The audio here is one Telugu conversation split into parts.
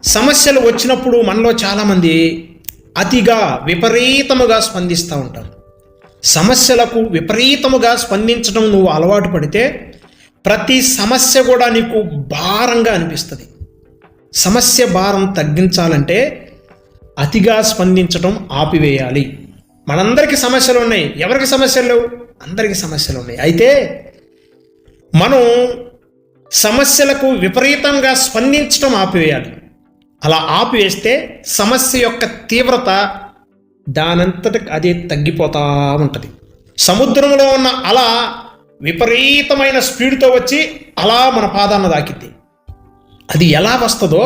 సమస్యలు వచ్చినప్పుడు మనలో చాలామంది అతిగా విపరీతముగా స్పందిస్తూ ఉంటారు. సమస్యలకు విపరీతముగా స్పందించడం నువ్వు అలవాటు పడితే ప్రతి సమస్య కూడా నీకు భారంగా అనిపిస్తుంది. సమస్య భారం తగ్గించాలంటే అతిగా స్పందించడం ఆపివేయాలి. మనందరికీ సమస్యలు ఉన్నాయి. ఎవరికి సమస్యలు లేవు? అందరికీ సమస్యలు ఉన్నాయి. అయితే మనం సమస్యలకు విపరీతంగా స్పందించడం ఆపివేయాలి. అలా ఆపివేస్తే సమస్య యొక్క తీవ్రత దానంతట అదే తగ్గిపోతూ ఉంటుంది. సముద్రంలో ఉన్న అల విపరీతమైన స్పీడ్తో వచ్చి అలా మన పాదాన్ని తాకిద్ది. అది ఎలా వస్తుందో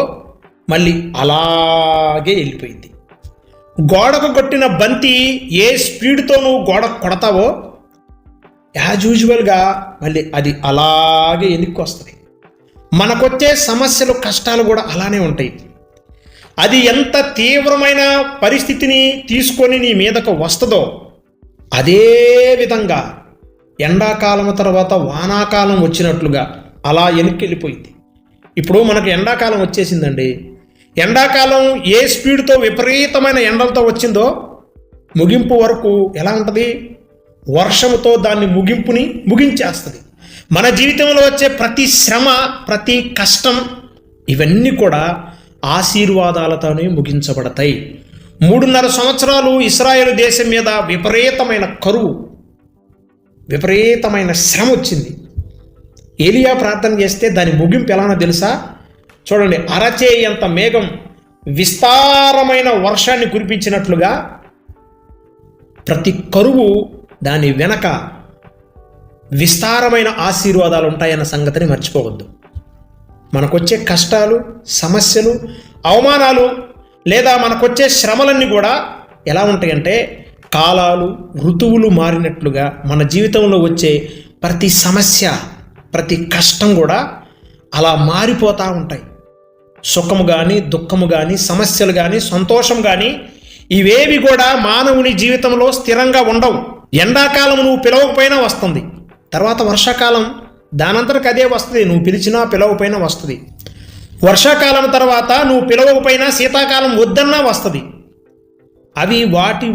మళ్ళీ అలాగే వెళ్ళిపోయింది. గోడకు కొట్టిన బంతి ఏ స్పీడ్తో నువ్వు గోడకు కొడతావో యాజ్ యూజువల్గా మళ్ళీ అది అలాగే వెనక్కి వస్తుంది. మనకొచ్చే సమస్యలు కష్టాలు కూడా అలానే ఉంటాయి. అది ఎంత తీవ్రమైన పరిస్థితిని తీసుకొని నీ మీదకు వస్తుందో అదే విధంగా ఎండాకాలం తర్వాత వానాకాలం వచ్చినట్లుగా అలా వెనక్కి వెళ్ళిపోయింది. ఇప్పుడు మనకు ఎండాకాలం వచ్చేసిందండి. ఎండాకాలం ఏ స్పీడ్తో విపరీతమైన ఎండలతో వచ్చిందో ముగింపు వరకు ఎలా ఉంటుంది? వర్షముతో దాన్ని ముగించేస్తుంది. మన జీవితంలో వచ్చే ప్రతి శ్రమ, ప్రతి కష్టం ఇవన్నీ కూడా ఆశీర్వాదాలతోనే ముగించబడతాయి. 3.5 సంవత్సరాలు ఇశ్రాయేలు దేశం మీద విపరీతమైన కరువు, విపరీతమైన శ్రమ వచ్చింది. ఏలియా ప్రార్థన చేస్తే దాని ముగింపు ఎలానో తెలుసా? చూడండి, అరచేయంత మేఘం విస్తారమైన వర్షాన్ని కురిపించినట్లుగా ప్రతి కరువు దాని వెనక విస్తారమైన ఆశీర్వాదాలు ఉంటాయన్న సంగతిని మర్చిపోవద్దు. మనకొచ్చే కష్టాలు, సమస్యలు, అవమానాలు లేదా మనకొచ్చే శ్రమలన్నీ కూడా ఎలా ఉంటాయంటే కాలాలు, ఋతువులు మారినట్లుగా మన జీవితంలో వచ్చే ప్రతి సమస్య, ప్రతి కష్టం కూడా అలా మారిపోతూ ఉంటాయి. సుఖము కానీ, దుఃఖము కానీ, సమస్యలు కానీ, సంతోషం కానీ ఇవేవి కూడా మానవుని జీవితంలో స్థిరంగా ఉండవు. ఎండాకాలం నువ్వు పిలవకపోయినా వస్తుంది. తర్వాత వర్షాకాలం దానంతరకు అదే వస్తుంది. నువ్వు పిలిచినా పిలవకపోయినా వస్తుంది. వర్షాకాలం తర్వాత నువ్వు పిలవకపోయినా శీతాకాలం వద్దన్నా వస్తుంది. అవి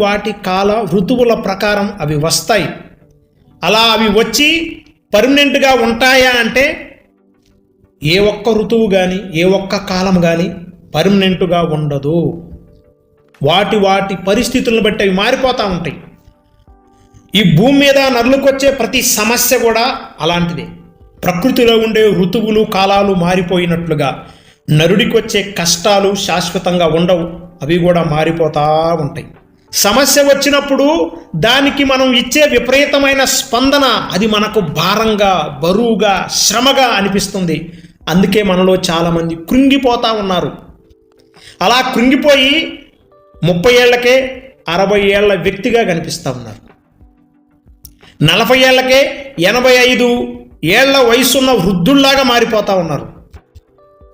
వాటి కాల ఋతువుల ప్రకారం అవి వస్తాయి. అలా అవి వచ్చి పర్మనెంట్గా ఉంటాయా అంటే ఏ ఒక్క ఋతువు కానీ, ఏ ఒక్క కాలం కానీ పర్మనెంట్గా ఉండదు. వాటి పరిస్థితులను బట్టి అవి మారిపోతూ ఉంటాయి. ఈ భూమి మీద నరులకొచ్చే ప్రతి సమస్య కూడా అలాంటిదే. ప్రకృతిలో ఉండే ఋతువులు, కాలాలు మారిపోయినట్లుగా నరుడికి వచ్చే కష్టాలు శాశ్వతంగా ఉండవు. అవి కూడా మారిపోతూ ఉంటాయి. సమస్య వచ్చినప్పుడు దానికి మనం ఇచ్చే విపరీతమైన స్పందన అది మనకు భారంగా, బరువుగా, శ్రమగా అనిపిస్తుంది. అందుకే మనలో చాలామంది కృంగిపోతూ ఉన్నారు. అలా కృంగిపోయి 30 ఏళ్లకే 60 ఏళ్ల వ్యక్తిగా కనిపిస్తూ ఉన్నారు. 40 ఏళ్లకే 85 ఏళ్ల వయసున్న వృద్ధుల్లాగా మారిపోతూ ఉన్నారు.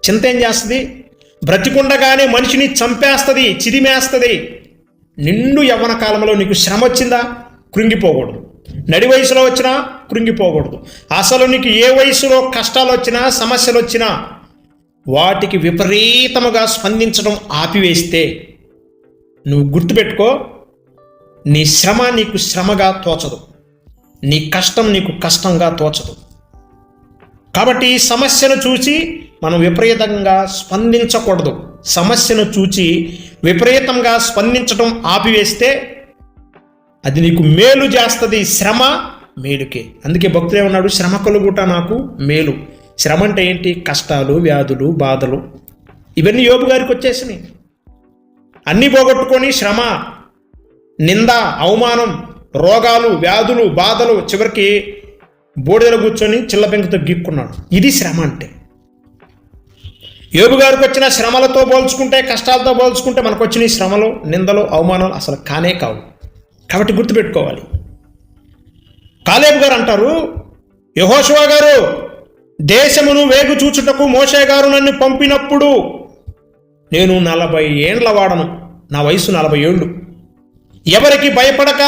చింత ఏం చేస్తుంది? బ్రతికుండగానే మనిషిని చంపేస్తుంది, చిదిమేస్తుంది. నిండు యవ్వన కాలంలో నీకు శ్రమ వచ్చిందా? కృంగిపోకూడదు. నడి వయసులో వచ్చినా కృంగిపోకూడదు. అసలు నీకు ఏ వయసులో కష్టాలు వచ్చినా, సమస్యలు వచ్చినా వాటికి విపరీతముగా స్పందించడం ఆపివేస్తే నువ్వు గుర్తుపెట్టుకో, నీ శ్రమ నీకు శ్రమగా తోచదు, నీ కష్టం నీకు కష్టంగా తోచదు. కాబట్టి సమస్యను చూసి మనం విపరీతంగా స్పందించకూడదు. సమస్యను చూచి విపరీతంగా స్పందించడం ఆపివేస్తే అది నీకు మేలు చేస్తుంది. శ్రమ మేలుకే. అందుకే భక్తుడే ఉన్నాడు, శ్రమ కలుగుట నాకు మేలు. శ్రమ అంటే ఏంటి? కష్టాలు, వ్యాధులు, బాధలు ఇవన్నీ యోబు గారికి వచ్చేసినాయి. అన్నీ పోగొట్టుకొని శ్రమ, నింద, అవమానం, రోగాలు, వ్యాధులు, బాధలు, చివరికి బూడిదలో కూర్చొని చిల్లపెంకుతో గీక్కున్నాడు. ఇది శ్రమ అంటే. యోబు గారికి వచ్చిన శ్రమలతో పోల్చుకుంటే, కష్టాలతో పోల్చుకుంటే మనకు వచ్చిన శ్రమలు, నిందలు, అవమానాలు అసలు కానే కావు. కాబట్టి గుర్తుపెట్టుకోవాలి. కాలేబు గారు అంటారు, యెహోషువ గారు, దేశమును వేగు చూచుటకు మోషే గారు నన్ను పంపినప్పుడు నేను 40 ఏండ్ల వాడను, నా వయసు 40 ఏళ్ళు. ఎవరికి భయపడక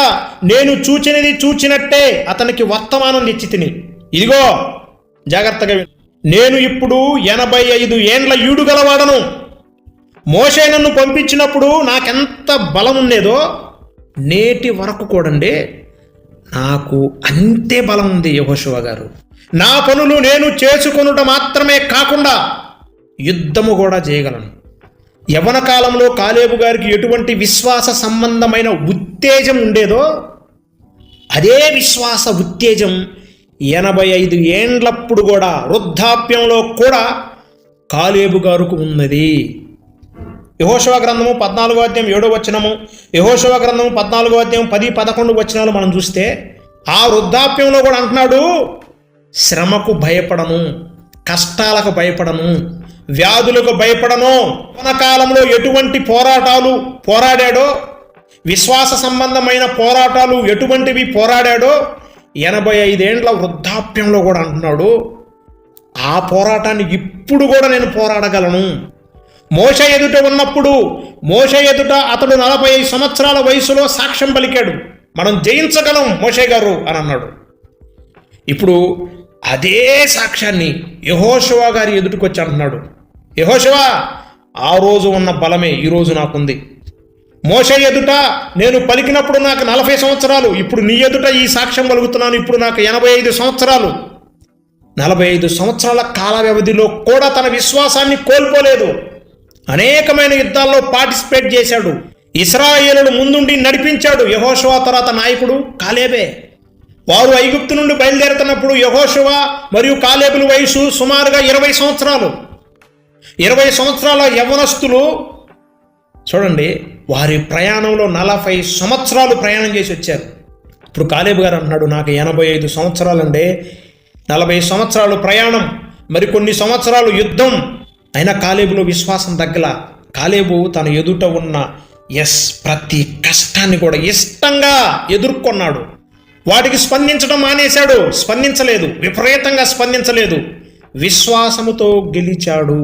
నేను చూచినది చూచినట్టే అతనికి వర్తమానం ఇచ్చి తిని, ఇదిగో జాగ్రత్తగా నేను ఇప్పుడు 85 ఏండ్ల ఈడు గలవాడను. మోషే నన్ను పంపించినప్పుడు నాకెంత బలం ఉండేదో నేటి వరకు కూడండి నాకు అంతే బలం ఉంది యెహోషువ గారు. నా పనులు నేను చేసుకొనుట మాత్రమే కాకుండా యుద్ధము కూడా చేయగలను. యవ్వన కాలంలో కాలేబు గారికి ఎటువంటి విశ్వాస సంబంధమైన ఉత్తేజం ఉండేదో అదే విశ్వాస ఉత్తేజం 85 ఏండ్లప్పుడు కూడా వృద్ధాప్యంలో కూడా కాలేబు గారికి ఉన్నది. యెహోషువ గ్రంథము 14వ అధ్యాయం 7వ వచనము, యెహోషువ గ్రంథము 14వ అధ్యాయం 10-11 వచనాలు మనం చూస్తే ఆ వృద్ధాప్యంలో కూడా అంటున్నాడు, శ్రమకు భయపడను, కష్టాలకు భయపడను, వ్యాధులకు భయపడను. కాలంలో ఎటువంటి పోరాటాలు పోరాడాడో, విశ్వాస సంబంధమైన పోరాటాలు ఎటువంటివి పోరాడాడో 85 ఏండ్ల వృద్ధాప్యంలో కూడా అంటున్నాడు, ఆ పోరాటాన్ని ఇప్పుడు కూడా నేను పోరాడగలను. మోషే ఎదుట ఉన్నప్పుడు, మోషే ఎదుట అతడు 45 సంవత్సరాల వయసులో సాక్ష్యం పలికాడు, మనం జయించగలం మోషే గారు అని అన్నాడు. ఇప్పుడు అదే సాక్ష్యాన్ని యెహోషువ గారి ఎదుటికి వచ్చి అంటున్నాడు, యెహోషువ ఆ రోజు ఉన్న బలమే ఈరోజు నాకుంది. మోషే ఎదుట నేను పలికినప్పుడు నాకు 40 సంవత్సరాలు, ఇప్పుడు నీ ఎదుట ఈ సాక్ష్యం పలుకుతున్నాను, ఇప్పుడు నాకు 85 సంవత్సరాలు. 45 సంవత్సరాల కాల వ్యవధిలో కూడా తన విశ్వాసాన్ని కోల్పోలేదు. అనేకమైన యుద్ధాల్లో పార్టిసిపేట్ చేశాడు. ఇశ్రాయేలును ముందుండి నడిపించాడు. యెహోషువ తర్వాత నాయకుడు కాలేబే. వారు ఐగుప్తు నుండి బయలుదేరుతున్నప్పుడు యెహోషువ మరియు కాలేబుల వయసు సుమారుగా 20 సంవత్సరాలు. 20 సంవత్సరాల యవ్వనస్తులు చూడండి, వారి ప్రయాణంలో 40 సంవత్సరాలు ప్రయాణం చేసి వచ్చారు. ఇప్పుడు కాలేబు గారు అంటున్నాడు, నాకు 85 సంవత్సరాలండి, 40 సంవత్సరాలు ప్రయాణం, మరి కొన్ని సంవత్సరాలు యుద్ధం. అయినా కాలేబులో విశ్వాసం తగ్గల. కాలేబు తన ఎదుట ఉన్న ప్రతి కష్టాన్ని కూడా ఇష్టంగా ఎదుర్కొన్నాడు. వాటికి స్పందించడం మానేశాడు, స్పందించలేదు, విపరీతంగా స్పందించలేదు, విశ్వాసముతో గెలిచాడు.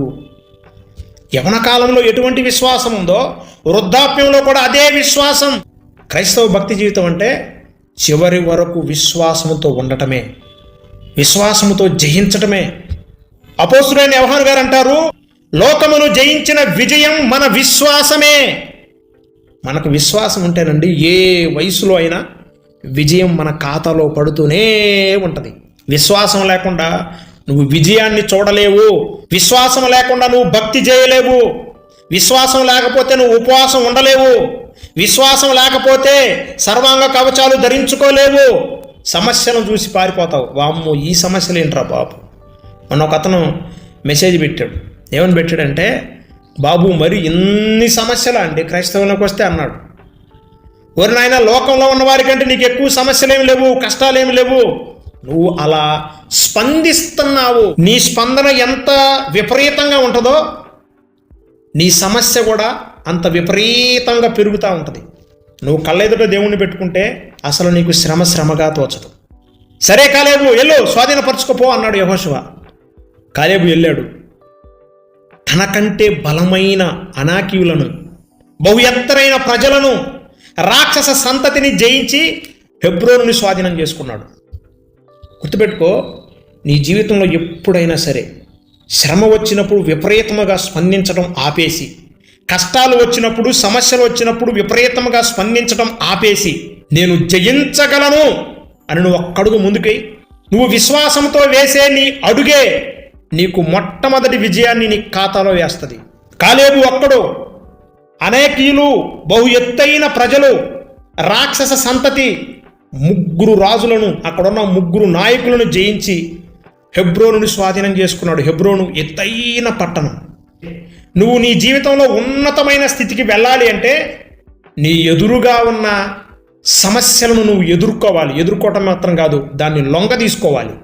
యవ్వన కాలంలో ఎటువంటి విశ్వాసం ఉందో వృద్ధాప్యంలో కూడా అదే విశ్వాసం. క్రైస్తవ భక్తి జీవితం అంటే చివరి వరకు విశ్వాసముతో ఉండటమే, విశ్వాసముతో జయించటమే. అపోస్తులైన యోహాను గారు అంటారు, లోకమును జయించిన విజయం మన విశ్వాసమే. మనకు విశ్వాసం ఉంటేనండి ఏ వయసులో అయినా విజయం మన ఖాతాలో పడుతూనే ఉంటుంది. విశ్వాసం లేకుండా నువ్వు విజయాన్ని చూడలేవు, విశ్వాసం లేకుండా నువ్వు భక్తి చేయలేవు, విశ్వాసం లేకపోతే నువ్వు ఉపవాసం ఉండలేవు, విశ్వాసం లేకపోతే సర్వాంగ కవచాలు ధరించుకోలేవు. సమస్యలను చూసి పారిపోతావు. వామ్మో ఈ సమస్యలు ఏంట్రా బాబు. మొన్న ఒక అతను మెసేజ్ పెట్టాడు. ఏమని పెట్టాడంటే, బాబు మరి ఇన్ని సమస్యలా అండి క్రైస్తవంలోకి వస్తే అన్నాడు. ఓరి నాయన, లోకంలో ఉన్న వారికంటే నీకు ఎక్కువ సమస్యలేమి లేవు, కష్టాలేమి లేవు, నువ్వు అలా స్పందిస్తున్నావు. నీ స్పందన ఎంత విపరీతంగా ఉంటుందో నీ సమస్య కూడా అంత విపరీతంగా పెరుగుతూ ఉంటుంది. నువ్వు కళ్ళెదుట దేవుణ్ణి పెట్టుకుంటే అసలు నీకు శ్రమగా తోచదు. సరే కాలేబు వెళ్ళు, స్వాధీనపరచుకోపో అన్నాడు యెహోషువ. కాలేబు వెళ్ళాడు. తనకంటే బలమైన అనాకీయులను, బహు ఎత్తరైన ప్రజలను, రాక్షస సంతతిని జయించి హెబ్రోనుని స్వాధీనం చేసుకున్నాడు. గుర్తుపెట్టుకో, నీ జీవితంలో ఎప్పుడైనా సరే శ్రమ వచ్చినప్పుడు విపరీతముగా స్పందించడం ఆపేసి, కష్టాలు వచ్చినప్పుడు, సమస్యలు వచ్చినప్పుడు విపరీతంగా స్పందించడం ఆపేసి, నేను జయించగలను అని నువ్వు ఒక్కడుగు ముందుకై నువ్వు విశ్వాసంతో వేసే నీ అడుగే నీకు మొట్టమొదటి విజయాన్ని నీ ఖాతాలో వేస్తుంది. కాలేబు ఒక్కడు అనేకీయులు, బహు ఎత్తైన ప్రజలు, రాక్షస సంతతి, 3 రాజులను, అక్కడున్న 3 నాయకులను జయించి హెబ్రోనుని స్వాధీనం చేసుకున్నాడు. హెబ్రోను ఎత్తైన పట్టణం. నువ్వు నీ జీవితంలో ఉన్నతమైన స్థితికి వెళ్ళాలి అంటే నీ ఎదురుగా ఉన్న సమస్యలను నువ్వు ఎదుర్కోవాలి. ఎదుర్కోవటం మాత్రం కాదు, దాన్ని లొంగ తీసుకోవాలి.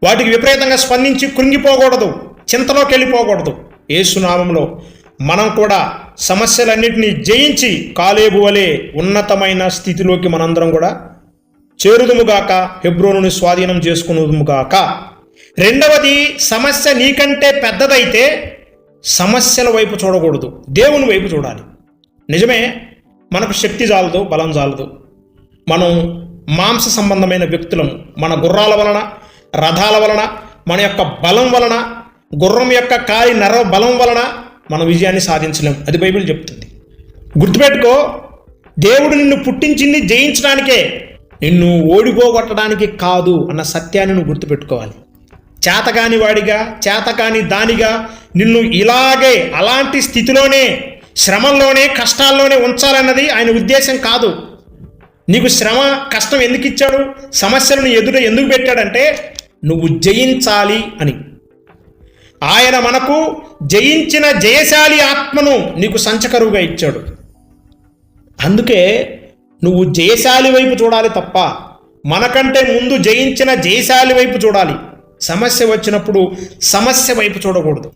వాటికి విపరీతంగా స్పందించి కృంగిపోకూడదు, చింతలోకి వెళ్ళిపోకూడదు. యేసు నామములో మనం కూడా సమస్యలన్నింటినీ జయించి కాలేబు వలె ఉన్నతమైన స్థితిలోకి మనందరం కూడా చేరుదుముగాక, హెబ్రోనుని స్వాధీనం చేసుకునుదుముగాక. రెండవది, సమస్య నీకంటే పెద్దదైతే సమస్యల వైపు చూడకూడదు, దేవుని వైపు చూడాలి. నిజమే, మనకు శక్తి చాలదు, బలం చాలదు. మనం మాంస సంబంధమైన వ్యక్తులము. మన గుర్రాల వలన, రథాల వలన, మన యొక్క బలం వలన, గుర్రం యొక్క కాలి నర బలం వలన మన విజయాన్ని సాధించలేం. అది బైబిల్ చెప్తుంది. గుర్తుపెట్టుకో, దేవుడు నిన్ను పుట్టించింది జయించడానికే, నిన్ను ఓడిపోగొట్టడానికి కాదు అన్న సత్యాన్ని నువ్వు గుర్తుపెట్టుకోవాలి. చేతకాని వాడిగా, చేతకాని దానిగా నిన్ను ఇలాగే అలాంటి స్థితిలోనే, శ్రమల్లోనే, కష్టాల్లోనే ఉంచాలన్నది ఆయన ఉద్దేశం కాదు. నీకు శ్రమ, కష్టం ఎందుకు ఇచ్చాడు? సమస్యలను ఎదుట ఎందుకు పెట్టాడంటే నువ్వు జయించాలి అని. ఆయన మనకు జయించిన జయశాలి ఆత్మను నీకు సంచకరువుగా ఇచ్చాడు. అందుకే నువ్వు జయశాలి వైపు చూడాలి తప్ప మనకంటే ముందు జయించిన జయశాలి వైపు చూడాలి. సమస్య వచ్చినప్పుడు సమస్య వైపు చూడకూడదు.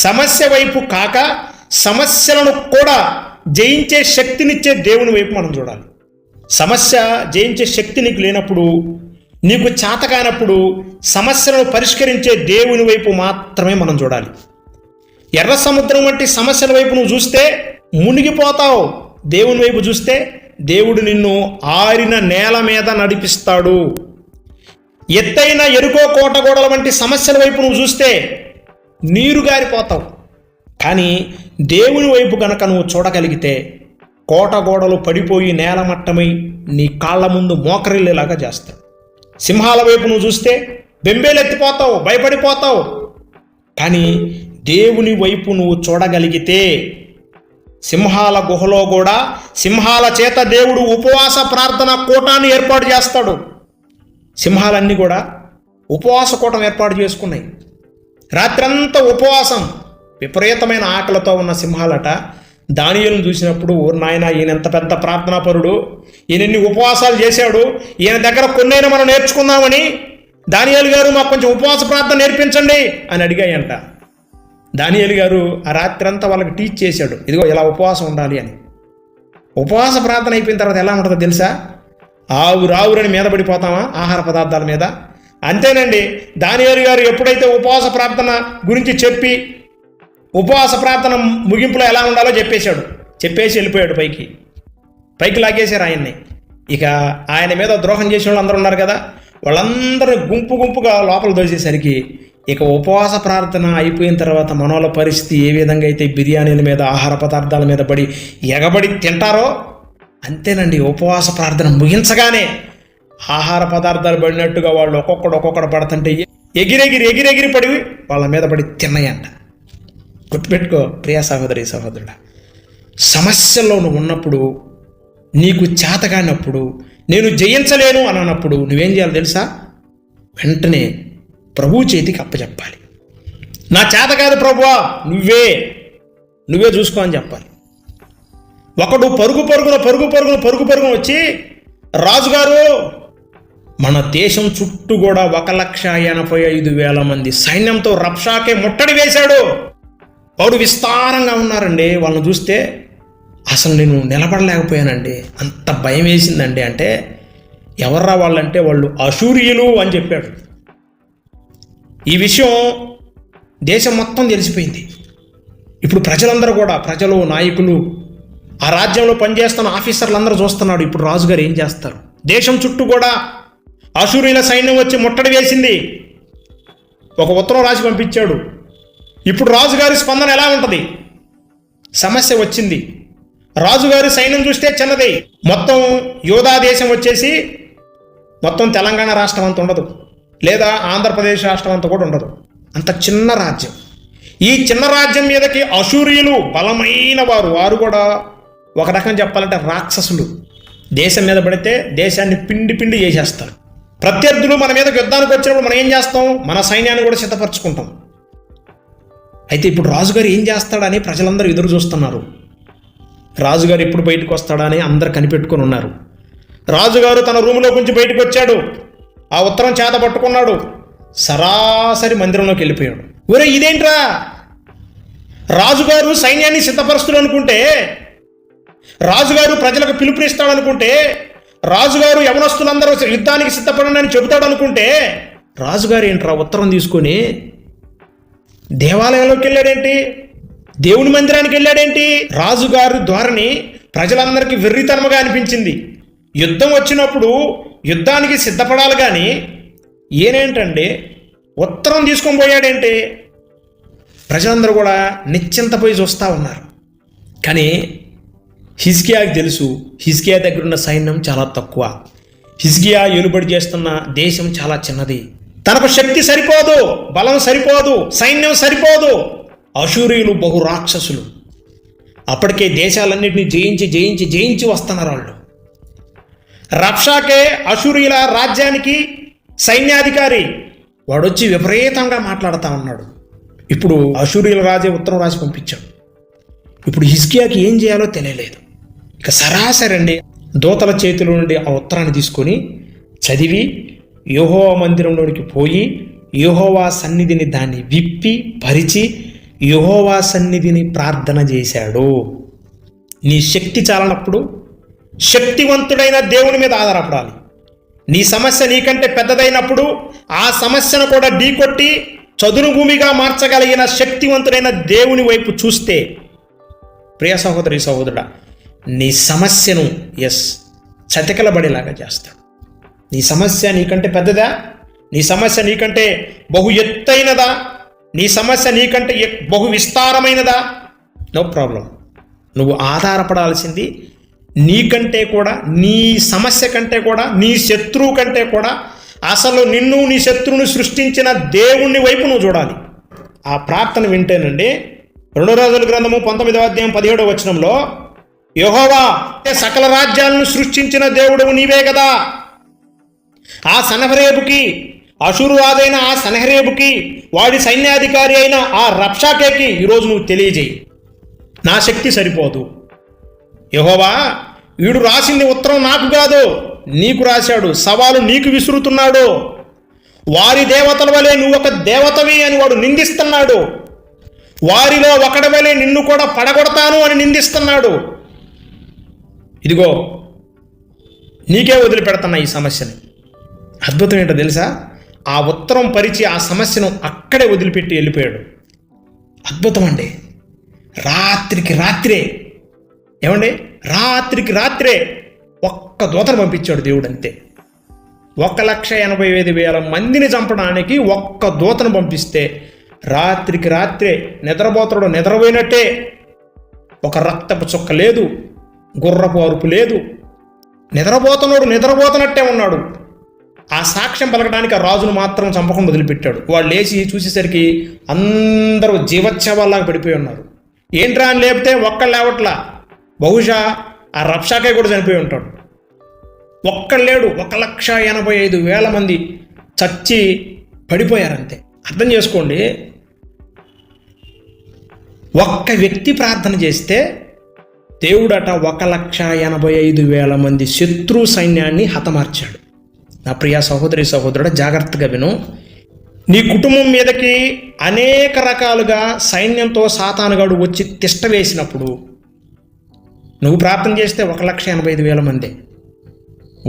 సమస్య వైపు కాక సమస్యలను కూడా జయించే శక్తినిచ్చే దేవుని వైపు మనం చూడాలి. సమస్య జయించే శక్తి నీకు లేనప్పుడు, నీకు చేత కానప్పుడు సమస్యలను పరిష్కరించే దేవుని వైపు మాత్రమే మనం చూడాలి. ఎర్ర సముద్రం వంటి సమస్యల వైపు నువ్వు చూస్తే మునిగిపోతావు. దేవుని వైపు చూస్తే దేవుడు నిన్ను ఆరిన నేల మీద నడిపిస్తాడు. ఎత్తైన ఎరుకో కోటగోడల వంటి సమస్యల వైపు నువ్వు చూస్తే నీరు గారిపోతావు. కానీ దేవుని వైపు కనుక నువ్వు చూడగలిగితే కోటగోడలు పడిపోయి నేలమట్టమై నీ కాళ్ళ ముందు మోకరిల్లేలాగా చేస్తాడు. సింహాల వైపు నువ్వు చూస్తే బెంబేలెత్తిపోతావు, భయపడిపోతావు. కానీ దేవుని వైపు నువ్వు చూడగలిగితే సింహాల గుహలో కూడా సింహాల చేత దేవుడు ఉపవాస ప్రార్థన కూటాన్ని ఏర్పాటు చేస్తాడు. సింహాలన్నీ కూడా ఉపవాస కూటం ఏర్పాటు చేసుకున్నాయి. రాత్రంతా ఉపవాసం, విపరీతమైన ఆకలితో ఉన్న సింహాలట దానియేలును చూసినప్పుడు, ఓ నాయన, ఈయన ఎంత పెద్ద ప్రార్థనాపరుడు, ఈయన ఎన్ని ఉపవాసాలు చేశాడు, ఈయన దగ్గర కొన్నైనా మనం నేర్చుకుందామని దానియేలు గారు మాకు కొంచెం ఉపవాస ప్రార్థన నేర్పించండి అని అడిగాయంట. దానియేలు గారు ఆ రాత్రంతా వాళ్ళకి టీచ్ చేశాడు, ఇదిగో ఇలా ఉపవాసం ఉండాలి అని. ఉపవాస ప్రార్థన అయిపోయిన తర్వాత ఎలా ఉంటుందో తెలుసా? ఆవురావురని మీద పడిపోతామా ఆహార పదార్థాల మీద? అంతేనండి. దానియేలు గారు ఎప్పుడైతే ఉపవాస ప్రార్థన గురించి చెప్పి ఉపవాస ప్రార్థన ముగింపులో ఎలా ఉండాలో చెప్పేసి వెళ్ళిపోయాడు. పైకి లాగేశారు ఆయన్ని. ఇక ఆయన మీద ద్రోహం చేసిన వాళ్ళు అందరూ ఉన్నారు కదా, వాళ్ళందరూ గుంపుగా లోపల దోసేసరికి ఇక ఉపవాస ప్రార్థన అయిపోయిన తర్వాత మనోళ్ళ పరిస్థితి ఏ విధంగా అయితే బిర్యానీల మీద, ఆహార పదార్థాల మీద పడి ఎగబడి తింటారో అంతేనండి. ఉపవాస ప్రార్థన ముగించగానే ఆహార పదార్థాలు పడినట్టుగా వాళ్ళు ఒక్కొక్కడు పడుతుంటే ఎగిరెగిరి పడి వాళ్ళ మీద పడి తిన్నాయంట. గుర్తుపెట్టుకో ప్రియ సహోదరి సహోదరుడా, సమస్యల్లో నువ్వు ఉన్నప్పుడు, నీకు చేతగానప్పుడు, నేను జయించలేను అని అన్నప్పుడు నువ్వేం చేయాలి తెలుసా? వెంటనే ప్రభు చేతికి అప్పచెప్పాలి. నా చేత కాదు ప్రభువా, నువ్వే చూసుకో అని చెప్పాలి. ఒకడు పరుగు పరుగున వచ్చి, రాజుగారు, మన దేశం చుట్టూ కూడా 1,85,000 మంది సైన్యంతో రబ్షాకే ముట్టడి వేశాడు. వాడు విస్తారంగా ఉన్నారండి. వాళ్ళని చూస్తే అసలు నేను నిలబడలేకపోయానండి, అంత భయం వేసిందండి. అంటే ఎవర్రా వాళ్ళంటే వాళ్ళు అశూరియులు అని చెప్పాడు. ఈ విషయం దేశం మొత్తం తెలిసిపోయింది. ఇప్పుడు ప్రజలందరూ కూడా, ప్రజలు, నాయకులు, ఆ రాజ్యంలో పనిచేస్తున్న ఆఫీసర్లందరూ చూస్తున్నాడు ఇప్పుడు రాజుగారు ఏం చేస్తారు. దేశం చుట్టూ కూడా అశూరియుల సైన్యం వచ్చి ముట్టడి వేసింది. ఒక ఉత్తరం రాసి పంపించాడు. ఇప్పుడు రాజుగారి స్పందన ఎలా ఉంటుంది? సమస్య వచ్చింది. రాజుగారి సైన్యం చూస్తే చిన్నది. మొత్తం యోధా దేశం వచ్చేసి మొత్తం తెలంగాణ రాష్ట్రం అంత ఉండదు, లేదా ఆంధ్రప్రదేశ్ రాష్ట్రం అంతా కూడా ఉండదు. అంత చిన్న రాజ్యం. ఈ చిన్న రాజ్యం మీదకి అశూరియులు బలమైన వారు కూడా ఒక రకం చెప్పాలంటే రాక్షసులు. దేశం మీద పడితే దేశాన్ని పిండి చేసేస్తారు. ప్రత్యర్థులు మన మీద యుద్ధానికి వచ్చినప్పుడు మనం ఏం చేస్తాం? మన సైన్యాన్ని కూడా సిద్ధపరచుకుంటాం. అయితే ఇప్పుడు రాజుగారు ఏం చేస్తాడని ప్రజలందరూ ఎదురు చూస్తున్నారు. రాజుగారు ఎప్పుడు బయటకు వస్తాడా అని అందరు కనిపెట్టుకుని ఉన్నారు. రాజుగారు తన రూములో నుంచి బయటకు వచ్చాడు. ఆ ఉత్తరం చేత పట్టుకున్నాడు. సరాసరి మందిరంలోకి వెళ్ళిపోయాడు. ఒరే, ఇదేంట్రా? రాజుగారు సైన్యాన్ని సిద్ధపరుస్తుడు అనుకుంటే, రాజుగారు ప్రజలకు పిలుపునిస్తాడనుకుంటే, రాజుగారు యవనస్తులందరూ యుద్ధానికి సిద్ధపడండి అని చెబుతాడు అనుకుంటే, రాజుగారు ఏంట్రా ఉత్తరం తీసుకొని దేవాలయంలోకి వెళ్ళాడేంటి? దేవుని మందిరానికి వెళ్ళాడేంటి? రాజుగారు ధోరణి ప్రజలందరికీ వెర్రితనముగా అనిపించింది. యుద్ధం వచ్చినప్పుడు యుద్ధానికి సిద్ధపడాలి కానీ ఈయనేంటండి ఉత్తరం తీసుకొని పోయాడేంటి? ప్రజలందరూ కూడా నిశ్చింతపోయి చూస్తూ ఉన్నారు. కానీ హిజ్కియాకి తెలుసు, హిజ్కియా దగ్గర ఉన్న సైన్యం చాలా తక్కువ. హిజ్కియా ఏలుబడి చేస్తున్న దేశం చాలా చిన్నది. తనకు శక్తి సరిపోదు, బలం సరిపోదు, సైన్యం సరిపోదు. అశూరీయులు బహు రాక్షసులు. అప్పటికే దేశాలన్నింటినీ జయించి వస్తున్నారు వాళ్ళు. రబ్షాకే అశూరీయుల రాజ్యానికి సైన్యాధికారి. వాడొచ్చి విపరీతంగా మాట్లాడుతూ ఉన్నాడు. ఇప్పుడు అశూరీయుల రాజే ఉత్తరం రాసి పంపించాడు. ఇప్పుడు హిజ్కియాకి ఏం చేయాలో తెలియలేదు. ఇక సరాసరి దూతల చేతిలో నుండి ఆ ఉత్తరాన్ని తీసుకొని చదివి యెహోవా మందిరంలోనికి పోయి యెహోవా సన్నిధిని దాన్ని విప్పి పరిచి యెహోవా సన్నిధిని ప్రార్థన చేశాడు. నీ శక్తి చాలనప్పుడు శక్తివంతుడైన దేవుని మీద ఆధారపడాలి. నీ సమస్య నీకంటే పెద్దదైనప్పుడు ఆ సమస్యను కూడా ఢీకొట్టి చదును భూమిగా మార్చగలిగిన శక్తివంతుడైన దేవుని వైపు చూస్తే, ప్రియ సహోదరి సహోదరుడా, నీ సమస్యను చతికిలబడేలాగా చేస్తాడు. నీ సమస్య నీకంటే పెద్దదా? నీ సమస్య నీకంటే బహు ఎత్తైనదా? నీ సమస్య నీకంటే బహు విస్తారమైనదా? No problem. నువ్వు ఆధారపడాల్సింది నీకంటే కూడా, నీ సమస్య కంటే కూడా, నీ శత్రువు కంటే కూడా అసలు నిన్ను నీ శత్రువుని సృష్టించిన దేవుణ్ణి వైపు నువ్వు చూడాలి. ఆ ప్రార్థన వింటేనండి 2 రాజుల గ్రంథము 19వ అధ్యాయం 17వ వచనంలో, యెహోవా సకల రాజ్యాలను సృష్టించిన దేవుడు నీవే కదా, ఆ సనహరేబుకి, అషూరు రాజైన ఆ సనహరేబుకి, వాడి సైన్యాధికారి అయిన ఆ రబ్షాకేకి ఈరోజు నువ్వు తెలియజేయి, నా శక్తి సరిపోదు. యెహోవా, వీడు రాసింది ఉత్తరం నాకు కాదు, నీకు రాశాడు, సవాలు నీకు విసురుతున్నాడు. వారి దేవతల వలె నువ్వు ఒక దేవతవి అని వాడు నిందిస్తున్నాడు. వారిలో ఒకడి వలె నిన్ను కూడా పడగొడతాను అని నిందిస్తున్నాడు. ఇదిగో నీకే వదిలిపెడుతున్నా ఈ సమస్యని. అద్భుతం ఏంటో తెలుసా? ఆ ఉత్తరం పరిచి ఆ సమస్యను అక్కడే వదిలిపెట్టి వెళ్ళిపోయాడు. అద్భుతం అండి. రాత్రికి రాత్రే ఒక్క దూతను పంపించాడు దేవుడు. అంతే. 1,80,000 మందిని చంపడానికి ఒక్క దూతను పంపిస్తే రాత్రికి రాత్రే నిద్రపోతాడు నిద్రపోయినట్టే. ఒక రక్తపు చుక్క లేదు, గుర్రపు అరుపు లేదు, నిద్రపోతున్నట్టే ఉన్నాడు. ఆ సాక్ష్యం పలకడానికి ఆ రాజును మాత్రం చంపకుండా వదిలిపెట్టాడు. వాళ్ళు లేచి చూసేసరికి అందరూ జీవోత్సవాల్లాగా పడిపోయి ఉన్నారు. ఏంట్రా అని లేపితే ఒక్కళ్ళు లేవట్లా. బహుశా ఆ రబ్షాకే కూడా చనిపోయి ఉంటాడు. ఒక్కడు లేడు. 1,85,000 మంది చచ్చి పడిపోయారంతే. అర్థం చేసుకోండి. ఒక్క వ్యక్తి ప్రార్థన చేస్తే దేవుడట 1,85,000 మంది శత్రు సైన్యాన్ని హతమార్చాడు. నా ప్రియ సహోదరి సహోదరుడు, జాగ్రత్తగా విను. నీ కుటుంబం మీదకి అనేక రకాలుగా సైన్యంతో సాతానుగాడు వచ్చి తిష్ట వేసినప్పుడు నువ్వు ప్రార్థన చేస్తే 1,85,000 మంది,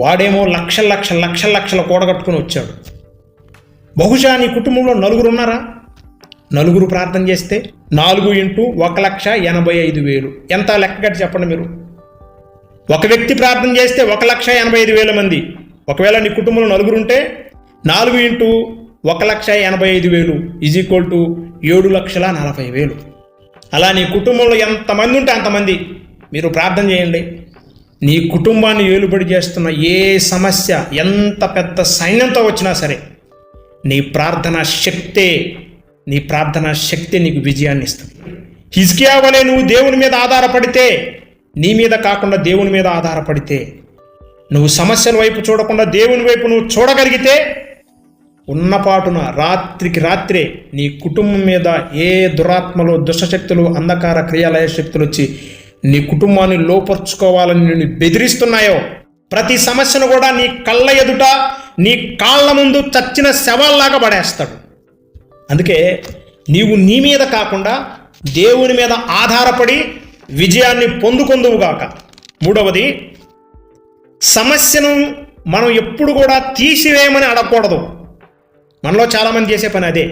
వాడేమో లక్షల కూడగట్టుకుని వచ్చాడు. బహుశా నీ కుటుంబంలో 4 ఉన్నారా? 4 ప్రార్థన చేస్తే 4 × 1,85,000 ఎంత? లెక్కగట్టి చెప్పండి మీరు. ఒక వ్యక్తి ప్రార్థన చేస్తే 1,85,000 మంది. ఒకవేళ నీ కుటుంబంలో 4 ఉంటే 4 × 1,85,000 = 7,40,000. అలా నీ కుటుంబంలో ఎంతమంది ఉంటే అంతమంది మీరు ప్రార్థన చేయండి. నీ కుటుంబాన్ని ఏలుబడి చేస్తున్న ఏ సమస్య ఎంత పెద్ద సైన్యంతో వచ్చినా సరే నీ ప్రార్థన శక్తే నీకు విజయాన్ని ఇస్తుంది. హిజ్కియా వలె నువ్వు దేవుని మీద ఆధారపడితే, నీ మీద కాకుండా దేవుని మీద ఆధారపడితే, నువ్వు సమస్యల వైపు చూడకుండా దేవుని వైపు నువ్వు చూడగలిగితే, ఉన్నపాటున రాత్రికి రాత్రే నీ కుటుంబం మీద ఏ దురాత్మలు, దుష్టశక్తులు, అంధకార క్రియాలయ శక్తులు వచ్చి నీ కుటుంబాన్ని లోపరుచుకోవాలని నిన్ను బెదిరిస్తున్నాయో ప్రతి సమస్యను కూడా నీ కళ్ళ ఎదుట, నీ కాళ్ళ ముందు చచ్చిన శవాల్లాగా పడేస్తాడు. అందుకే నీవు నీ మీద కాకుండా దేవుని మీద ఆధారపడి విజయాన్ని పొందుకొందువుగాక. 3వది, సమస్యను మనం ఎప్పుడు కూడా తీసివేయమని అడగకూడదు. మనలో చాలామంది చేసే పని అదే.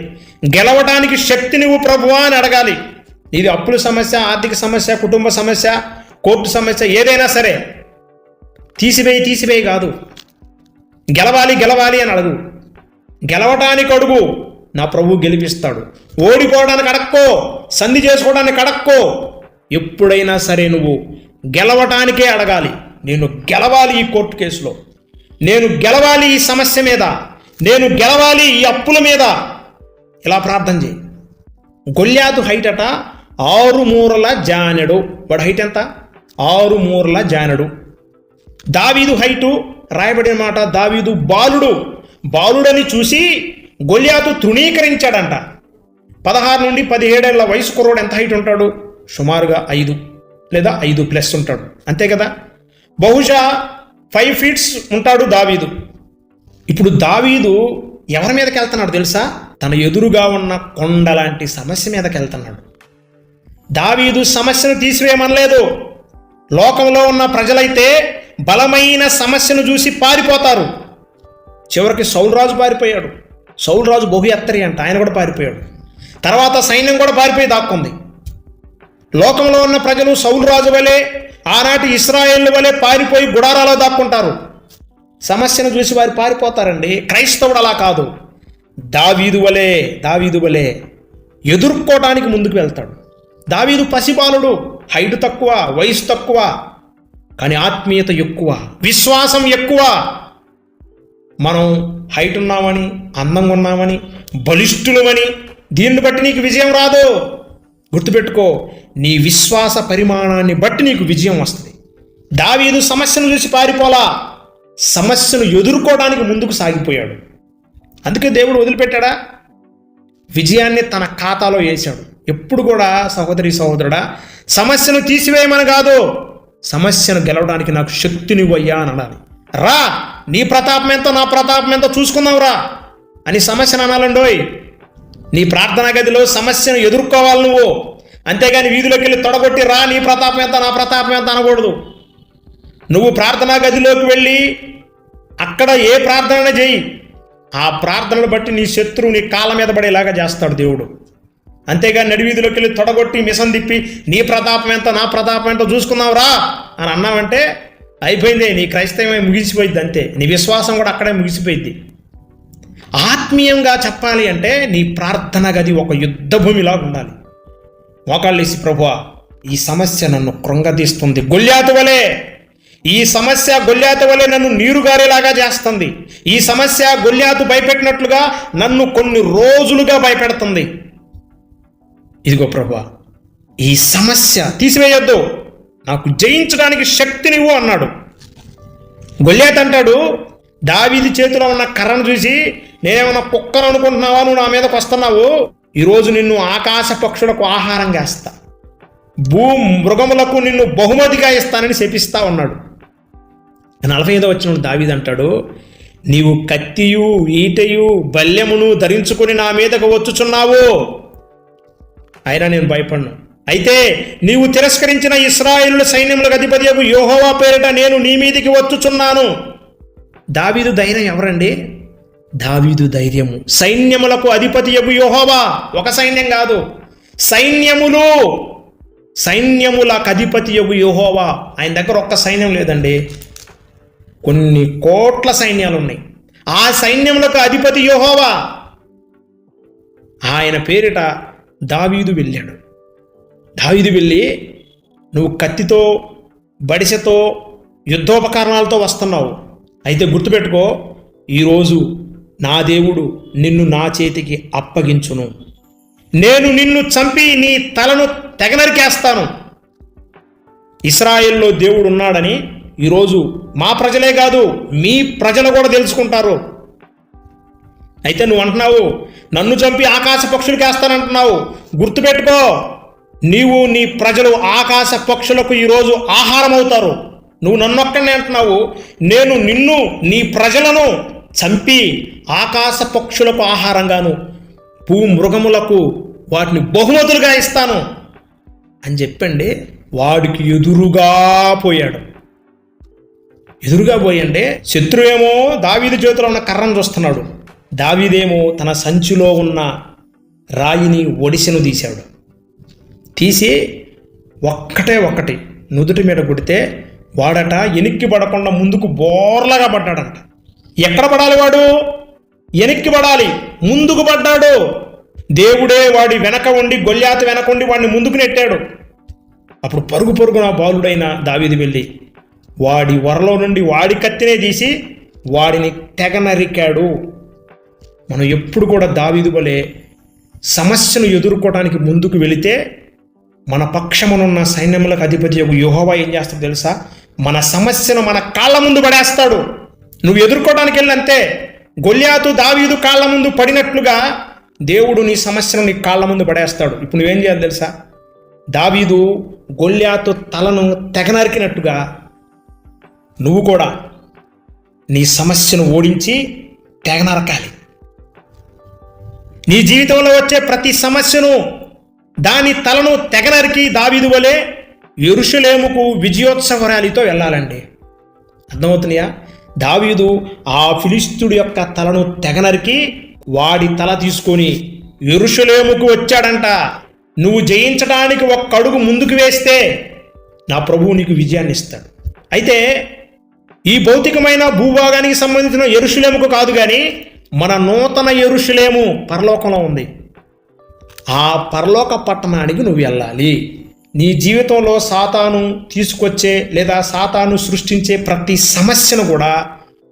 గెలవడానికి శక్తి నువ్వు ప్రభువా అని అడగాలి. ఇది అప్పుల సమస్య, ఆర్థిక సమస్య, కుటుంబ సమస్య, కోర్టు సమస్య, ఏదైనా సరే తీసివేయి కాదు. గెలవాలి అని అడుగు. గెలవటానికి అడుగు, నా ప్రభువు గెలిపిస్తాడు. ఓడిపోవడానికి అడక్కో, సంధి చేసుకోవడానికి అడక్కో. ఎప్పుడైనా సరే నువ్వు గెలవటానికే అడగాలి. నేను గెలవాలి ఈ కోర్టు కేసులో, నేను గెలవాలి ఈ సమస్య మీద, నేను గెలవాలి ఈ అప్పుల మీద. ఇలా ప్రార్థన చేయి. గొల్యాతు హైట్ అట 6 మూరల జానెడు. వాడు హైట్ ఎంత? 6 మూరల జానెడు. దావీదు హైటు రాయబడిన మాట, దావీదు బాలుడని చూసి గొల్యాతు తృణీకరించాడంట. 16 నుండి 17 ఏళ్ల వయసు కుర్రోడు ఎంత హైట్ ఉంటాడు? సుమారుగా 5 లేదా 5+ ఉంటాడు, అంతే కదా. బహుశా 5 ఫీట్స్ ఉంటాడు దావీదు. ఇప్పుడు దావీదు ఎవరి మీదకి వెళ్తున్నాడు తెలుసా? తన ఎదురుగా ఉన్న కొండ లాంటి సమస్య మీదకి వెళ్తున్నాడు. దావీదు సమస్యను తీసివేయమనలేదు. లోకంలో ఉన్న ప్రజలైతే బలమైన సమస్యను చూసి పారిపోతారు. చివరికి సౌలు రాజు పారిపోయాడు. సౌలు రాజు బహు ఎత్తరి అంట, ఆయన కూడా పారిపోయాడు. తర్వాత సైన్యం కూడా పారిపోయి దాక్కుంది. లోకంలో ఉన్న ప్రజలు సౌలు రాజు వలె, ఆనాటి ఇశ్రాయేలు వలె పారిపోయి గుడారాలో దాక్కుంటారు. సమస్యను చూసి వారు పారిపోతారండి. క్రైస్తవుడు అలా కాదు. దావీదు వలె ఎదుర్కోవడానికి ముందుకు వెళ్తాడు. దావీదు పసిబాలుడు, హైట్ తక్కువ, వయసు తక్కువ, కానీ ఆత్మీయత ఎక్కువ, విశ్వాసం ఎక్కువ. మనం హైట్ ఉన్నామని, అందంగా ఉన్నామని, బలిష్ఠులమని దీన్ని బట్టి నీకు విజయం రాదు. గుర్తుపెట్టుకో, నీ విశ్వాస పరిమాణాన్ని బట్టి నీకు విజయం వస్తుంది. దావీదు సమస్యను చూసి పారిపోలా, సమస్యను ఎదుర్కోవడానికి ముందుకు సాగిపోయాడు. అందుకే దేవుడు వదిలిపెట్టాడా? విజయాన్ని తన ఖాతాలో వేశాడు. ఎప్పుడు కూడా సహోదరి సహోదరుడా, సమస్యను తీసివేయమని కాదు, సమస్యను గెలవడానికి నాకు శక్తినివ్వయ్యా అని అనాలి. రా, నీ ప్రతాపం ఎంతో నా ప్రతాపం ఎంతో చూసుకుందాం రా అని సమస్యను అనాలండోయ్. నీ ప్రార్థనా గదిలో సమస్యను ఎదుర్కోవాలి నువ్వు, అంతేగాని వీధిలోకి వెళ్ళి తొడగొట్టి రా నీ ప్రతాపం ఎంత నా ప్రతాపం ఎంత అనకూడదు. నువ్వు ప్రార్థనా గదిలోకి వెళ్ళి అక్కడ ఏ ప్రార్థన చేయి, ఆ ప్రార్థనను బట్టి నీ శత్రువు నీ కాళ్ళ మీద పడేలాగా చేస్తాడు దేవుడు. అంతేగాని నడివీధిలోకి వెళ్ళి తొడగొట్టి మిసం తిప్పి నీ ప్రతాపం ఎంత నా ప్రతాపం ఎంత చూసుకున్నావు రా అని అన్నావంటే అయిపోయింది, నీ క్రైస్తవమే ముగిసిపోయింది. అంతే, నీ విశ్వాసం కూడా అక్కడే ముగిసిపోయింది. ఆత్మీయంగా చెప్పాలి అంటే నీ ప్రార్థన గది ఒక యుద్ధ భూమిలా ఉండాలి. మోకాళ్ళేసి ప్రభువా, ఈ సమస్య నన్ను కృంగదీస్తుంది గొల్యాతు వలె, ఈ సమస్య గొల్యాతు వలె నన్ను నీరుగారేలాగా చేస్తుంది, ఈ సమస్య గొల్యాతు భయపెట్టినట్లుగా నన్ను కొన్ని రోజులుగా భయపెడుతుంది. ఇదిగో ప్రభువా, ఈ సమస్య తీసివేయొద్దు, నాకు జయించడానికి శక్తినివ్వు అన్నాడు. గొల్యాతు అంటాడు, దావీదు చేతిలో ఉన్న కర్రను చూసి నేనేమన్నా కుక్కను అనుకుంటున్నావా, నువ్వు నా మీదకి వస్తున్నావు, ఈరోజు నిన్ను ఆకాశ పక్షులకు ఆహారంగా ఇస్తా, మృగములకు నిన్ను బహుమతిగా ఇస్తానని శపిస్తా ఉన్నాడు. 45వ వచనంలో దావీదు అంటాడు, నీవు కత్తియు ఈటెయు బల్యమును ధరించుకొని నా మీదకు వచ్చుచున్నావు, అయినా నేను భయపడను. అయితే నీవు తిరస్కరించిన ఇశ్రాయేలు సైన్యములకు అధిపతియగు యెహోవా పేరిట నేను నీ మీదికి వచ్చుచున్నాను. దావీదు ధైర్యం ఎవరండి? దావీదు ధైర్యము సైన్యములకు అధిపతియగు యెహోవా. ఒక సైన్యం కాదు, సైన్యములకు అధిపతియగు యెహోవా. ఆయన దగ్గర ఒక్క సైన్యం లేదండి, కొన్ని కోట్ల సైన్యాలు ఉన్నాయి. ఆ సైన్యములకు అధిపతి యెహోవా. ఆయన పేరిట దావీదు వెళ్ళాడు. దావీదు వెళ్ళి, నువ్వు కత్తితో బడిసెతో యుద్ధోపకరణాలతో వస్తున్నావు, అయితే గుర్తుపెట్టుకో, ఈరోజు నా దేవుడు నిన్ను నా చేతికి అప్పగించును, నేను నిన్ను చంపి నీ తలను తెగనరికేస్తాను. ఇశ్రాయేల్లో దేవుడు ఉన్నాడని ఈరోజు మా ప్రజలే కాదు మీ ప్రజలు కూడా తెలుసుకుంటారు. అయితే నువ్వు అంటున్నావు నన్ను చంపి ఆకాశ పక్షులకి వేస్తానంటున్నావు. గుర్తుపెట్టుకో, నీవు నీ ప్రజలు ఆకాశ పక్షులకు ఈరోజు ఆహారం అవుతారు. నువ్వు నన్నొక్కనే అంటున్నావు, నేను నిన్ను నీ ప్రజలను చంపి ఆకాశ పక్షులకు ఆహారంగాను మృగములకు వాటిని బహుమతులుగా ఇస్తాను అని చెప్పండి. వాడికి ఎదురుగా పోయండి. శత్రువేమో దావీదు చేతిలో ఉన్న కర్రను చూస్తున్నాడు, దావీదేమో తన సంచిలో ఉన్న రాయిని ఒడిసెను తీసి ఒక్కటి నుదుటి మీద కొడితే వాడట ఎనిక్కి పడకుండా ముందుకు బోర్లగా పడ్డాడంట. ఎక్కడ పడాలి వాడు? వెనక్కిపడాలి. ముందుకు పడ్డాడు. దేవుడే వాడి వెనక ఉండి, గొల్యాతు వెనక ఉండి వాడిని ముందుకు నెట్టాడు. అప్పుడు పరుగు పరుగున బాలుడైన దావీదు వెళ్ళి వాడి వరలో నుండి వాడి కత్తినే తీసి వాడిని తెగ నరికాడు. మనం ఎప్పుడు కూడా దావీదు వలె సమస్యను ఎదుర్కోవడానికి ముందుకు వెళితే మన పక్షమునున్న సైన్యములకు అధిపతి యెహోవా ఏం చేస్తాడు తెలుసా? మన సమస్యను మన కాళ్ళ ముందు పడేస్తాడు. నువ్వు ఎదుర్కోవడానికి వెళ్ళినంతే. గొల్యాతు దావీదు కాళ్ళ ముందు పడినట్లుగా దేవుడు నీ సమస్యను నీ కాళ్ళ ముందు పడేస్తాడు. ఇప్పుడు నువ్వేం చేయాలి తెలుసా? దావీదు గొల్యాతు తలను తెగనరికినట్టుగా నువ్వు కూడా నీ సమస్యను ఓడించి తెగనరకాలి. నీ జీవితంలో వచ్చే ప్రతి సమస్యను, దాని తలను తెగనరికి దావీదు వలె యెరూషలేముకు విజయోత్సవ ర్యాలీతో వెళ్ళాలండి. అర్థమవుతున్నాయా? దావీదు ఆ ఫిలిష్తీయుడి యొక్క తలను తెగనరికి వాడి తల తీసుకొని యెరూషలేముకు వచ్చాడంట. నువ్వు జయించడానికి ఒక్క అడుగు ముందుకు వేస్తే నా ప్రభువు నీకు విజయాన్ని ఇస్తాడు. అయితే ఈ భౌతికమైన భూభాగానికి సంబంధించిన యెరూషలేముకు కాదు, కానీ మన నూతన యెరూషలేము పరలోకంలో ఉంది. ఆ పరలోక పట్టణానికి నువ్వు వెళ్ళాలి. నీ జీవితంలో సాతాను తీసుకొచ్చే లేదా సాతాను సృష్టించే ప్రతి సమస్యను కూడా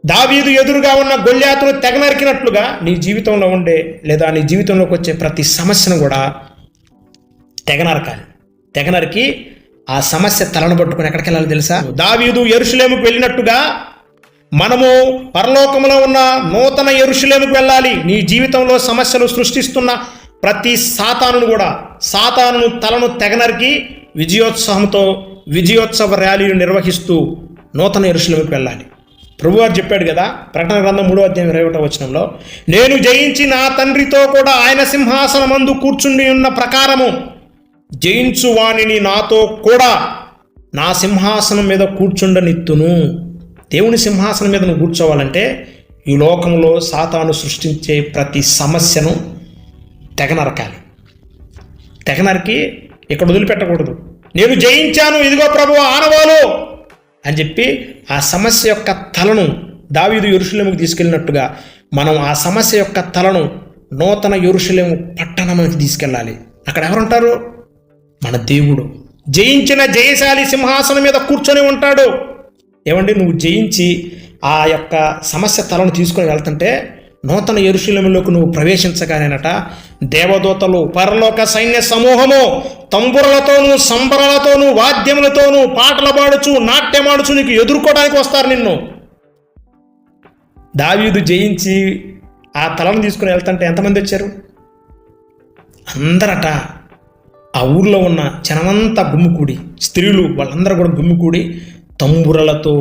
దావీదు ఎదురుగా ఉన్న గొల్యాతును తెగనరికినట్లుగా నీ జీవితంలో ఉండే లేదా నీ జీవితంలోకి వచ్చే ప్రతి సమస్యను కూడా తెగనరకాలి. తెగనరికి ఆ సమస్య తలను పట్టుకుని ఎక్కడికి వెళ్ళాలి తెలుసా? దావీదు యెరూషలేముకు వెళ్ళినట్టుగా మనము పరలోకంలో ఉన్న నూతన యెరూషలేముకు వెళ్ళాలి. నీ జీవితంలో సమస్యలు సృష్టిస్తున్న ప్రతి సాతానును కూడా, సాతానును తలను తెగనరికి విజయోత్సవంతో విజయోత్సవ ర్యాలీని నిర్వహిస్తూ నూతన యెరూషలేముకు వెళ్ళాలి. ప్రభువారు చెప్పాడు కదా, ప్రకటన గ్రంథం 3:21 నేను జయించి నా తండ్రితో కూడా ఆయన సింహాసనమందు కూర్చుండి ఉన్న ప్రకారము జయించు వాణిని నాతో కూడా నా సింహాసనం మీద కూర్చుండనిత్తును. దేవుని సింహాసనం మీద నువ్వు కూర్చోవాలంటే ఈ లోకంలో సాతాను సృష్టించే ప్రతి సమస్యను తెగనరకాలి. తెగనరికి ఇక్కడ వదిలిపెట్టకూడదు. నేను జయించాను, ఇదిగో ప్రభువా ఆనవాలు అని చెప్పి ఆ సమస్య యొక్క తలను దావీదు యెరూషలేముకు తీసుకెళ్ళినట్టుగా మనం ఆ సమస్య యొక్క తలను నూతన యెరూషలేము పట్టణానికి తీసుకెళ్ళాలి. అక్కడ ఎవరుంటారు? మన దేవుడు జయించిన జయశాలి సింహాసనం మీద కూర్చొని ఉంటాడు. ఏమండి, నువ్వు జయించి ఆ యొక్క సమస్య తలను తీసుకొని వెళ్తుంటే నూతన యెరూషలేములోకి నువ్వు ప్రవేశించగానేనట దేవదూతలు, పరలోక సైన్య సమూహము తంబురలతోనూ సంబరాలతోనూ వాద్యములతోనూ పాటలు పాడుచు నాట్యమాడుచు నీకు ఎదుర్కోవడానికి వస్తారు నిన్ను. దావీదు జయించి ఆ తలను తీసుకుని వెళ్తుంటే ఎంతమంది వచ్చారు? అందరట ఆ ఊర్లో ఉన్న జనమంతా గుమ్మికూడి, స్త్రీలు వాళ్ళందరూ కూడా గుమ్మికూడి తంబురలతో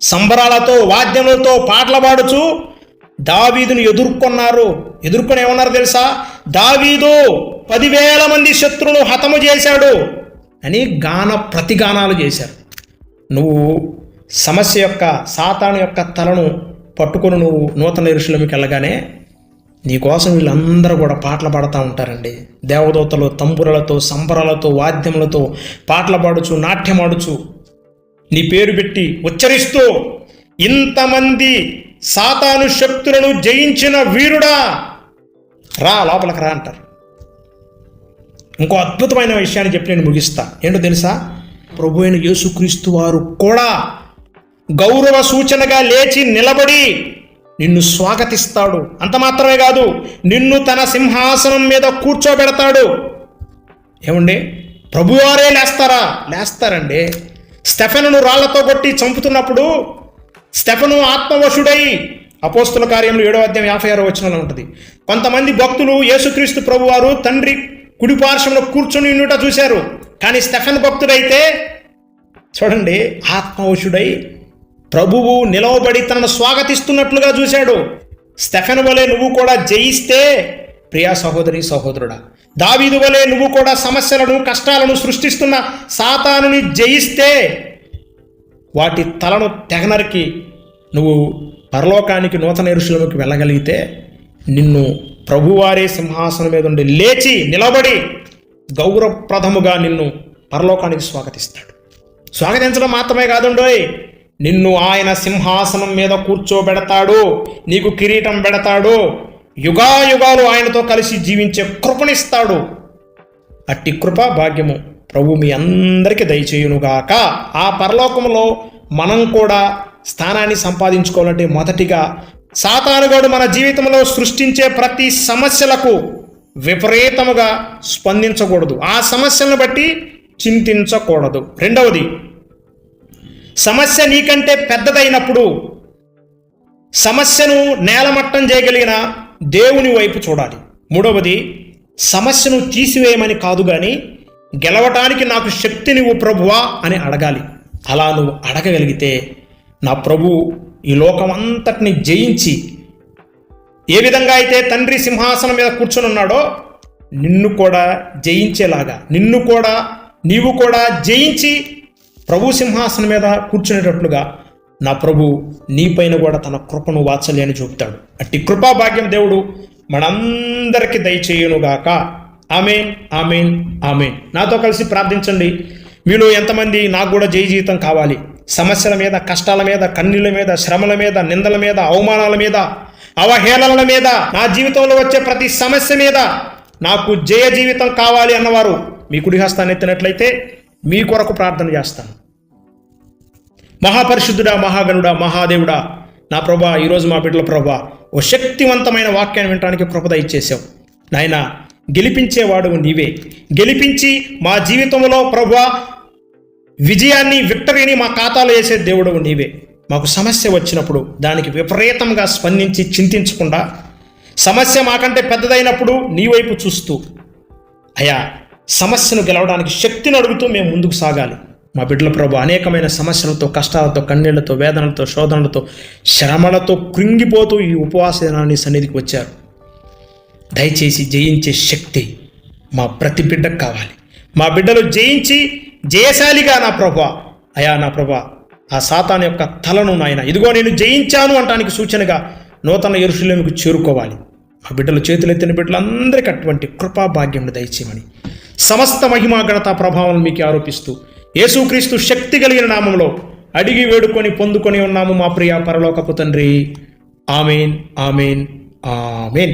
సంబరాలతో వాద్యములతో పాటలు పాడుచు దావీదును ఎదుర్కొన్నారు. ఎదుర్కొని ఏమన్నారు తెలుసా? దావీదు 10,000 మంది శత్రువును హతము చేశాడు అని ప్రతిగానాలు చేశారు. నువ్వు సమస్య యొక్క సాతాను యొక్క తలను పట్టుకొని నువ్వు నూతన యెరూషలేముకి వెళ్ళగానే నీకోసం వీళ్ళందరూ కూడా పాటలు పాడుతూ ఉంటారండి. దేవదూతలు తంబురలతో సంబరాలతో వాద్యములతో పాటలు పాడుచు నాట్యమాడుచు నీ పేరు పెట్టి ఉచ్చరిస్తూ ఇంతమంది సాతాను శక్తులను జయించిన వీరుడా రా, లోపలికి రా అంటారు. ఇంకో అద్భుతమైన విషయాన్ని చెప్పి నేను ముగిస్తా. ఏంటో తెలుసా? ప్రభు అయిన యేసుక్రీస్తు వారు కూడా గౌరవ సూచనగా లేచి నిలబడి నిన్ను స్వాగతిస్తాడు. అంత మాత్రమే కాదు, నిన్ను తన సింహాసనం మీద కూర్చోబెడతాడు. ఏమండి, ప్రభువారే లేస్తారండి. స్టెఫెనును రాళ్లతో కొట్టి చంపుతున్నప్పుడు స్టెఫెను ఆత్మవశుడై అపోస్తుల కార్యములు 7:56 ఉంటుంది. కొంతమంది భక్తులు యేసుక్రీస్తు ప్రభువారు తండ్రి కుడిపార్శ్వంలో కూర్చొని ఉండుట చూశారు. కానీ స్టెఫెన్ భక్తుడైతే చూడండి, ఆత్మవశుడై ప్రభువు నిలవబడి తనను స్వాగతిస్తున్నట్లుగా చూశాడు. స్టెఫెన్ వలె నువ్వు కూడా జయిస్తే ప్రియా సహోదరి సహోదరుడా, దావీదు వలె నువ్వు కూడా సమస్యలను కష్టాలను సృష్టిస్తున్న సాతానుని జయిస్తే వాటి తలను తెగనరికి నువ్వు పరలోకానికి నూతన యెరూషలేముకి వెళ్ళగలిగితే నిన్ను ప్రభువారే సింహాసనం మీద ఉండి లేచి నిలబడి గౌరవప్రదముగా నిన్ను పరలోకానికి స్వాగతిస్తాడు. స్వాగతించడం మాత్రమే కాదుండోయ్, నిన్ను ఆయన సింహాసనం మీద కూర్చోబెడతాడు, నీకు కిరీటం పెడతాడు, యుగాయుగాలు ఆయనతో కలిసి జీవించే కృపనిస్తాడు. అట్టి కృప భాగ్యము ప్రభు మీ అందరికీ దయచేయునుగాక. ఆ పరలోకంలో మనం కూడా స్థానాన్ని సంపాదించుకోవాలంటే మొదటిగా సాతానుగాడు మన జీవితంలో సృష్టించే ప్రతి సమస్యలకు విపరీతముగా స్పందించకూడదు, ఆ సమస్యలను బట్టి చింతించకూడదు. రెండవది, సమస్య నీకంటే పెద్దదైనప్పుడు సమస్యను నేలమట్టం చేయగలిగిన దేవుని వైపు చూడాలి. మూడవది, సమస్యను తీసివేయమని కాదు కానీ గెలవటానికి నాకు శక్తినివ్వు ప్రభువా అని అడగాలి. అలా నువ్వు అడగగలిగితే నా ప్రభు ఈ లోకం అంతటిని జయించి ఏ విధంగా అయితే తండ్రి సింహాసనం మీద కూర్చొని ఉన్నాడో నిన్ను కూడా జయించేలాగా, నీవు కూడా జయించి ప్రభు సింహాసనం మీద కూర్చునేటట్లుగా నా ప్రభు నీపైన కూడా తన కృపను వాత్సల్యాన్ని చూపుతాడు. అట్టి కృపా భాగ్యం దేవుడు మనందరికీ దయచేయునుగాక. ఆమేన్, ఆమేన్, ఆమేన్. నాతో కలిసి ప్రార్థించండి. మీలో ఎంతమంది నాకు కూడా జయ జీవితం కావాలి, సమస్యల మీద, కష్టాల మీద, కన్నీళ్ళ మీద, శ్రమల మీద, నిందల మీద, అవమానాల మీద, అవహేళనల మీద, నా జీవితంలో వచ్చే ప్రతి సమస్య మీద నాకు జయ జీవితం కావాలి అన్నవారు మీ కుడి హస్తాన్ని ఎత్తినట్లయితే మీ కొరకు ప్రార్థన చేస్తాను. మహాపరిశుద్ధుడా, మహాగణుడా, మహాదేవుడా, నా ప్రభా, ఈరోజు మా బిడ్డల ప్రభా ఓ శక్తివంతమైన వాక్యాన్ని వినడానికి కృపద ఇచ్చేసావు నాయన. గెలిపించేవాడు నీవే, గెలిపించి మా జీవితంలో ప్రభా విజయాన్ని, విక్టరీని మా ఖాతాలో వేసే దేవుడు నీవే. మాకు సమస్య వచ్చినప్పుడు దానికి విపరీతంగా స్పందించి చింతించకుండా, సమస్య మాకంటే పెద్దదైనప్పుడు నీ వైపు చూస్తూ అయా సమస్యను గెలవడానికి శక్తిని అడుగుతూ మేము ముందుకు సాగాలి. మా బిడ్డల ప్రభు అనేకమైన సమస్యలతో, కష్టాలతో, కన్నీళ్లతో, వేదనలతో, శోధనలతో, శ్రమలతో కృంగిపోతూ ఈ ఉపవాస దినాన్ని సన్నిధికి వచ్చారు. దయచేసి జయించే శక్తి మా ప్రతి బిడ్డకు కావాలి. మా బిడ్డలు జయించి జయశాలిగా నా ప్రభా, అయా నా ప్రభా, ఆ సాతాను యొక్క తలను నాయన ఇదిగో నేను జయించాను అంటానికి సూచనగా నూతన యెరూషలేముకు చేరుకోవాలి. మా బిడ్డలు చేతులెత్తిన బిడ్డలందరికీ అటువంటి కృపా భాగ్యం దయచేయమని సమస్త మహిమా ఘనత ప్రభావం మీకు ఆరోపిస్తూ యేసుక్రీస్తు శక్తి కలిగిన నామంలో అడిగి వేడుకొని పొందుకొని ఉన్నాము మా ప్రియ పరలోకపు తండ్రి. ఆమేన్, ఆమేన్, ఆమేన్.